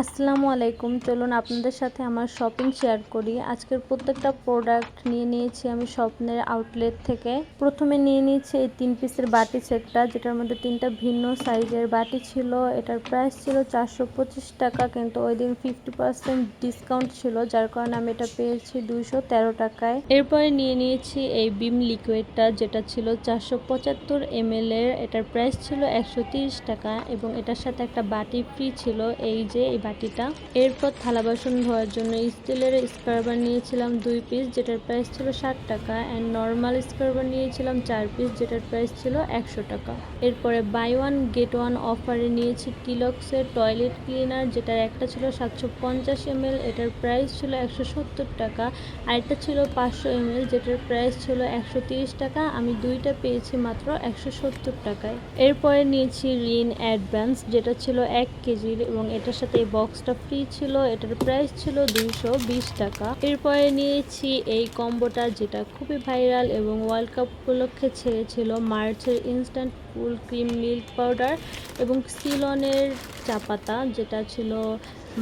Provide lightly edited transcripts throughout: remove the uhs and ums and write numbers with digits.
আসসালামু আলাইকুম। চলুন আপনাদের সাথে আমার শপিং শেয়ার করি। আজকের প্রত্যেকটা প্রোডাক্ট নিয়ে নিয়েছি আমি স্বপ্নের আউটলেট থেকে। প্রথমে নিয়ে নিয়েছি এই 3 পিসের বাটি সেটটা, যেটার মধ্যে 3টা ভিন্ন সাইজের বাটি ছিল। এটার প্রাইস ছিল 425 টাকা, কিন্তু ওই দিন 50% ডিসকাউন্ট ছিল, যার কারণে আমি এটা পেয়েছি 213 টাকায়। এরপরে নিয়ে নিয়েছি এই বিম লিকুইডটা, যেটা ছিল 475 ml এর। এটার প্রাইস ছিল 130 টাকা এবং এটার সাথে একটা বাটি ফ্রি ছিল, এই যে এই বাটিটা। এরপর থালা বাসন ধোয়ার জন্য স্টিলের স্ক্রাবার নিয়েছিলাম 2 পিস, যেটার প্রাইস ছিল 60 টাকা। অ্যান্ড নর্মাল স্ক্রাবার নিয়েছিলাম 4 পিস, যেটার প্রাইস ছিল 100 টাকা। এরপরে বাই ওয়ান গেট ওয়ান অফারে নিয়েছি টিলক্সের টয়লেট ক্লিনার, যেটার একটা ছিল 750 ml, এটার প্রাইস ছিল 170 টাকা। আরেকটা ছিল 500 ml, যেটার প্রাইস ছিল 130 টাকা। আমি দুইটা পেয়েছি মাত্র 170 টাকায়। এরপরে নিয়েছি রিন অ্যাডভান্স, যেটা ছিল 1 কেজির এবং এটার সাথে এই বক্সটা ফ্রি ছিল। এটার প্রাইস ছিল 220 টাকা। এরপরে নিয়েছি এই কম্বোটা, যেটা খুবই ভাইরাল এবং ওয়ার্ল্ড কাপ উপলক্ষে ছেড়েছিল, মার্চের instant full cream milk powder এবং সিলনের চা পাতা, যেটা ছিল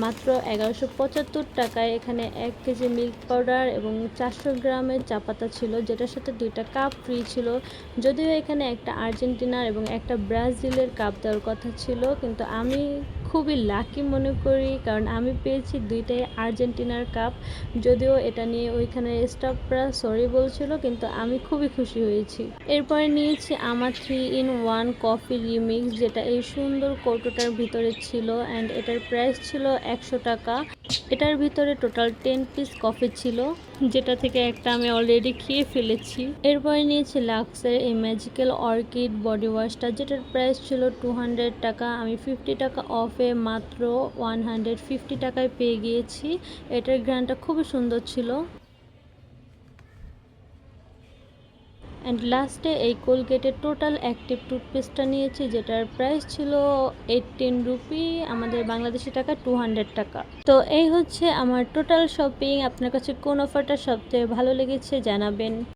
মাত্র 1175 টাকায়। এখানে 1 কেজি মিল্ক পাউডার এবং 400 গ্রামের চা পাতা ছিল, যেটার সাথে 2টা কাপ ফ্রি ছিল। যদিও এখানে একটা আর্জেন্টিনার এবং একটা ব্রাজিলের কাপ দেওয়ার কথা ছিল, কিন্তু আমি খুবই লাকি মনে করি, কারণ আমি পেয়েছি 2টাই আর্জেন্টিনার কাপ। যদিও এটা নিয়ে ওইখানে স্টাফরা সরি বলছিল, কিন্তু আমি খুবই খুশি হয়েছি। এরপরে নিয়েছি আমার 3-in-1 কফি রিমিক্স, যেটা এই সুন্দর কৌটোটার ভিতরে ছিল অ্যান্ড এটার প্রাইস ছিল 100 টাকা। এটার ভিতরে টোটাল 10 পিস কফি ছিল, যেটা থেকে একটা আমি অলরেডি খেয়ে ফেলেছি। এরপরে নিয়েছি লাক্সের এই ম্যাজিক্যাল অর্কিড বডি ওয়াশটা, যেটার প্রাইস ছিল 200 টাকা। আমি 50 টাকা অফে মাত্র 150 টাকায় পেয়ে গিয়েছি। এটার ঘ্রাণটা খুবই সুন্দর ছিল। অ্যান্ড লাস্টে এই কোলগেটের টোটাল অ্যাক্টিভ টুথপেস্টটা নিয়েছি, যেটার প্রাইস ছিল 18 রুপি, আমাদের বাংলাদেশি টাকা 200 টাকা। তো এই হচ্ছে আমার টোটাল শপিং। আপনার কাছে কোন অফারটা সবচেয়ে ভালো লেগেছে জানাবেন।